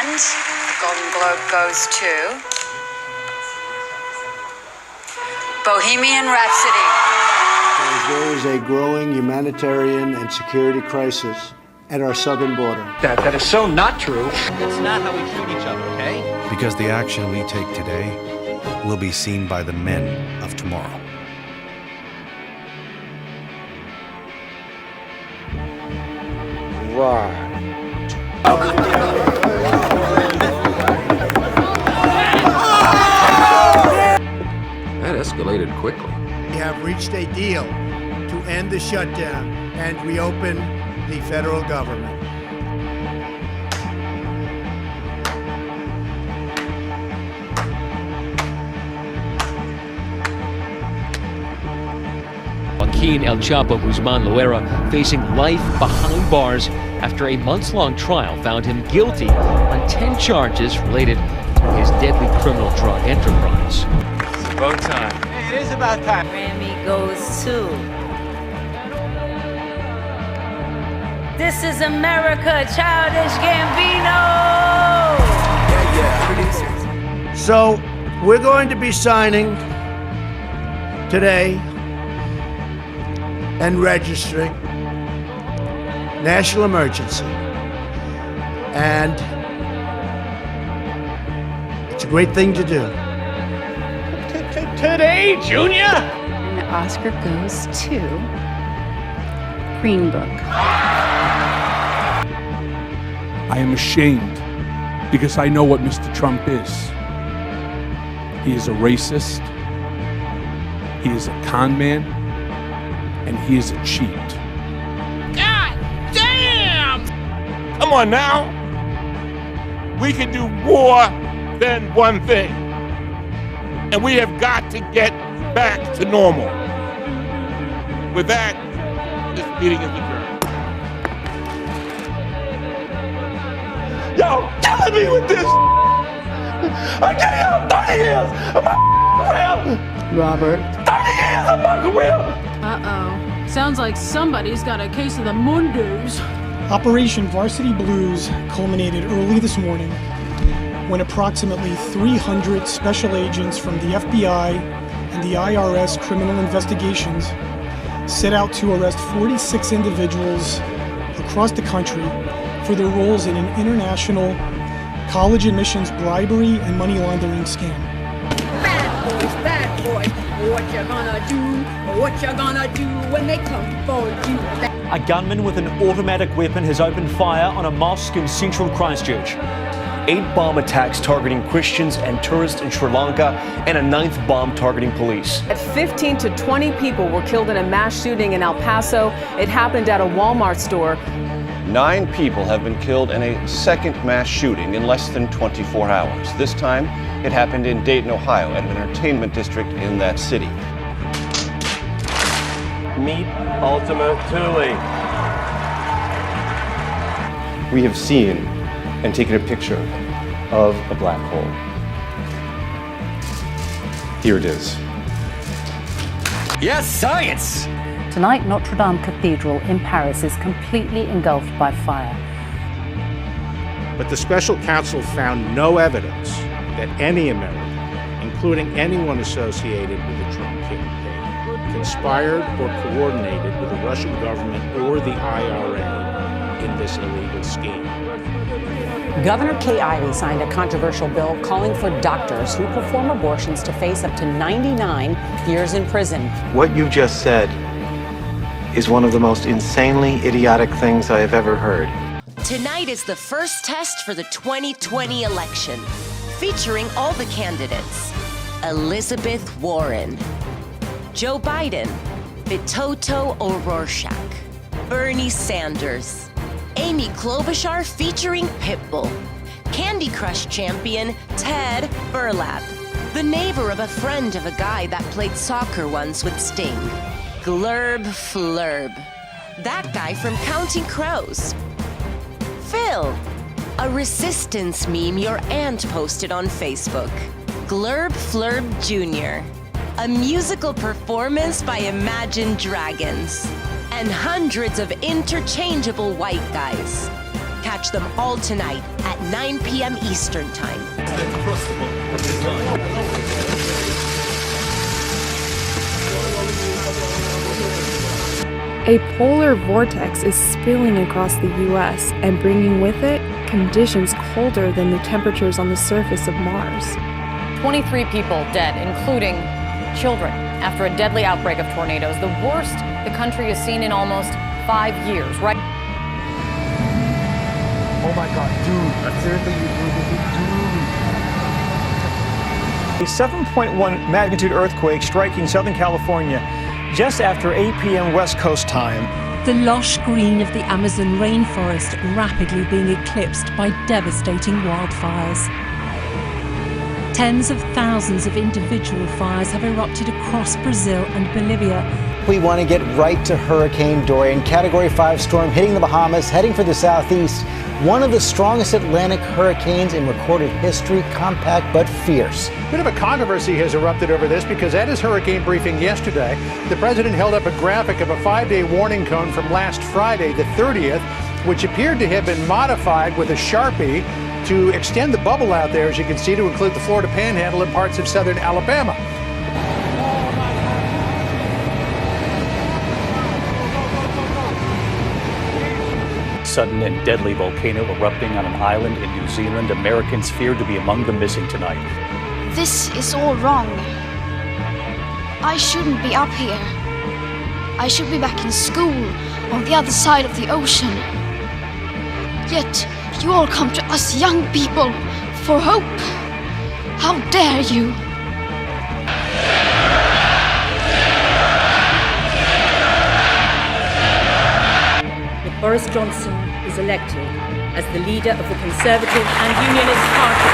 And the Golden Globe goes to Bohemian Rhapsody. There is a growing humanitarian and security crisis at our southern border. That is so not true. That's not how we treat each other, okay? Because the action we take today will be seen by the men of tomorrow. That escalated quickly. We have reached a deal to end the shutdown and reopen the federal government. Joaquin El Chapo Guzman Loera facing life behind bars after a months-long trial found him guilty on 10 charges related to his deadly criminal drug enterprise. It's about time. It is about time. Grammy goes to... This is America, Childish Gambino! Producers. So, we're going to be signing today and registering national emergency. And it's a great thing to do. Today, Junior? And the Oscar goes to Green Book. I am ashamed because I know what Mr. Trump is. He is a racist, he is a con man, and he is a cheat. God damn! Come on now. We can do more than one thing. And we have got to get back to normal. With that, this meeting is adjourned. Y'all killing me with this. I gave y'all 30 years of my career. Robert. 30 years of my career. Uh-oh. Sounds like somebody's got a case of the Mundus. Operation Varsity Blues culminated early this morning when approximately 300 special agents from the FBI and the IRS criminal investigations set out to arrest 46 individuals across the country for their roles in an international college admissions bribery and money laundering scam. Bad boys, what you gonna do? What you gonna do when they come for you? A gunman with an automatic weapon has opened fire on a mosque in central Christchurch. 8 bomb attacks targeting Christians and tourists in Sri Lanka, and a 9th bomb targeting police. 15 to 20 people were killed in a mass shooting in El Paso. It happened at a Walmart store. 9 people have been killed in a second mass shooting in less than 24 hours. This time, it happened in Dayton, Ohio, at an entertainment district in that city. Meet Ultima Thule. We have seen and taken a picture of a black hole. Here it is. Yes, science! Tonight, Notre Dame Cathedral in Paris is completely engulfed by fire. But the special counsel found no evidence that any American, including anyone associated with the Trump campaign, conspired or coordinated with the Russian government or the IRA in this illegal scheme. Governor Kay Ivey signed a controversial bill calling for doctors who perform abortions to face up to 99 years in prison. What you just said is one of the most insanely idiotic things I have ever heard. Tonight is the first test for the 2020 election, featuring all the candidates. Elizabeth Warren, Joe Biden, Beto O'Rourke, Bernie Sanders, Amy Klobuchar featuring Pitbull, Candy Crush champion Ted Burlap, the neighbor of a friend of a guy that played soccer once with Sting, Glurb Flurb, that guy from Counting Crows, Phil, a resistance meme your aunt posted on Facebook, Glurb Flurb Jr., a musical performance by Imagine Dragons, and hundreds of interchangeable white guys. catch them all tonight at 9 p.m. Eastern Time. A polar vortex is spilling across the U.S. and bringing with it conditions colder than the temperatures on the surface of Mars. 23 people dead, including children, after a deadly outbreak of tornadoes, the worst the country has seen in almost 5 years, right? Oh my God, dude, seriously, A 7.1 magnitude earthquake striking Southern California just after 8 p.m. West Coast time. The lush green of the Amazon rainforest rapidly being eclipsed by devastating wildfires. Tens of thousands of individual fires have erupted across Brazil and Bolivia. We want to get right to Hurricane Dorian, Category 5 storm hitting the Bahamas, heading for the southeast. One of the strongest Atlantic hurricanes in recorded history, compact but fierce. A bit of a controversy has erupted over this because at his hurricane briefing yesterday, the president held up a graphic of a 5-day warning cone from last Friday, the 30th, which appeared to have been modified with a Sharpie to extend the bubble out there, as you can see, to include the Florida Panhandle and parts of southern Alabama. Sudden and deadly volcano erupting on an island in New Zealand. Americans feared to be among the missing tonight. This is all wrong. I shouldn't be up here. I should be back in school on the other side of the ocean. Yet you all come to us young people for hope. How dare you? If Boris Johnson is elected as the leader of the Conservative and Unionist Party.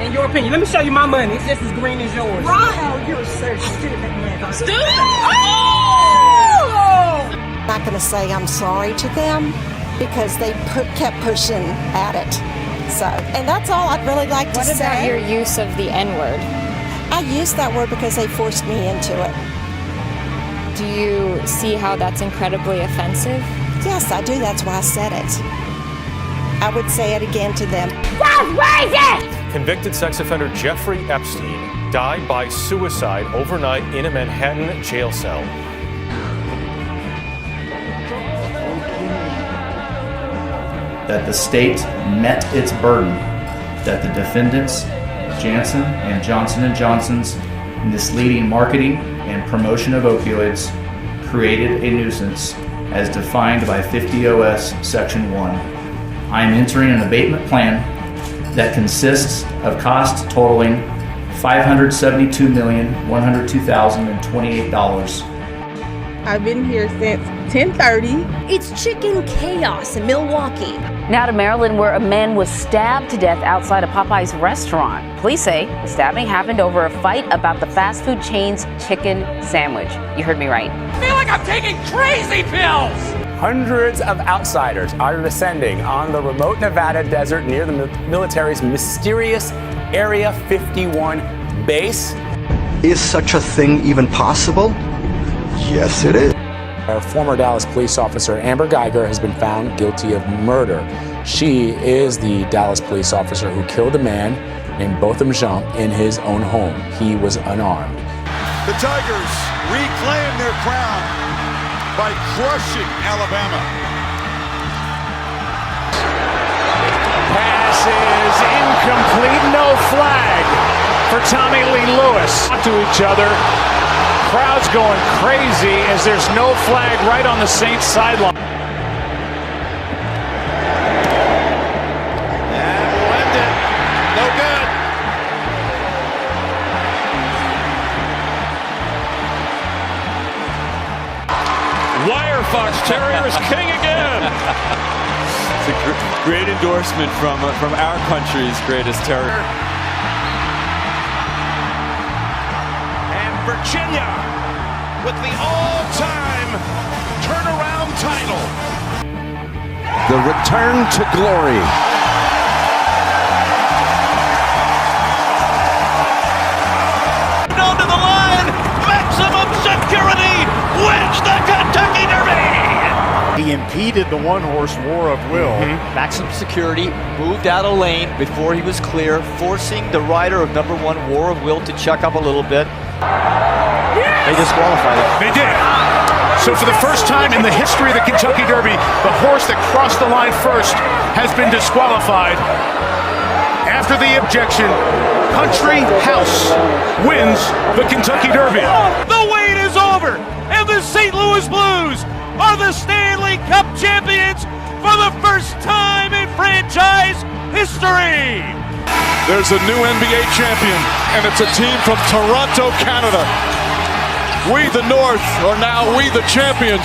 In your opinion, let me show you my money. It's just as green as yours. Right. Oh, you're so stupid. Stupid? Oh! I'm not going to say I'm sorry to them because they kept pushing at it. So, and that's all I'd really like to say. What about your use of the N-word? I used that word because they forced me into it. Do you see how that's incredibly offensive? Yes, I do. That's why I said it. I would say it again to them. That's racist! Convicted sex offender Jeffrey Epstein died by suicide overnight in a Manhattan jail cell. That the state met its burden, that the defendants, Janssen and Johnson & Johnson's misleading marketing and promotion of opioids created a nuisance as defined by 50 OS Section 1. I am entering an abatement plan that consists of costs totaling $572,102,028. I've been here since 10:30. It's chicken chaos in Milwaukee. Now to Maryland, where a man was stabbed to death outside a Popeyes restaurant. Police say the stabbing happened over a fight about the fast food chain's chicken sandwich. You heard me right. I feel like I'm taking crazy pills! Hundreds of outsiders are descending on the remote Nevada desert near the military's mysterious Area 51 base. Is such a thing even possible? Yes, it is. Our former Dallas police officer, Amber Geiger, has been found guilty of murder. She is the Dallas police officer who killed a man named Botham Jean in his own home. He was unarmed. The Tigers reclaim their crown by crushing Alabama. Pass is incomplete, no flag for Tommy Lee Lewis. To each other. Crowd's going crazy as there's no flag right on the Saints sideline. And we'll end it. No good. Wire Fox Terrier is king again. It's a great endorsement from our country's greatest terrier. Virginia with the all-time turnaround title. The return to glory. Down to the line, maximum security wins the Kentucky Derby. The He impeded the one-horse War of Will. Maximum security, moved out of lane before he was clear, forcing the rider of number 1 War of Will to check up a little bit. They disqualified him. They did. So for the first time in the history of the Kentucky Derby, the horse that crossed the line first has been disqualified. After the objection, Country House wins the Kentucky Derby. The wait is over, and the St. Louis Blues are the Stanley Cup champions for the first time in franchise history. There's a new NBA champion, and it's a team from Toronto, Canada. We, the North, are now we, the champions,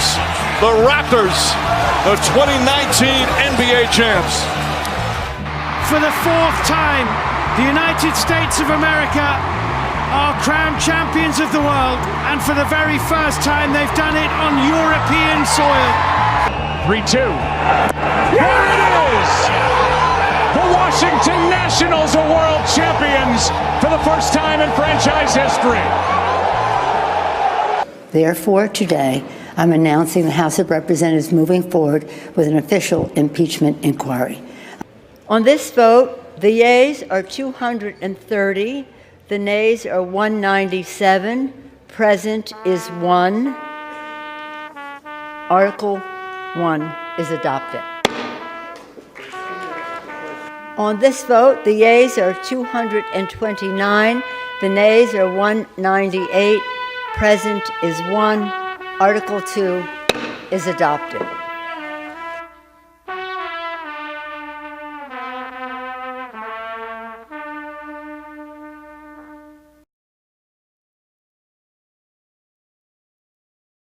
the Raptors, the 2019 NBA champs. For the 4th time, the United States of America are crowned champions of the world, and for the very first time, they've done it on European soil. 3-2. Here it is! The Washington Nationals are world champions for the first time in franchise history. Therefore, today, I'm announcing the House of Representatives moving forward with an official impeachment inquiry. On this vote, the yeas are 230, the nays are 197, present is 1. Article 1 is adopted. On this vote, the yeas are 229, the nays are 198, present is 1. Article 2 is adopted.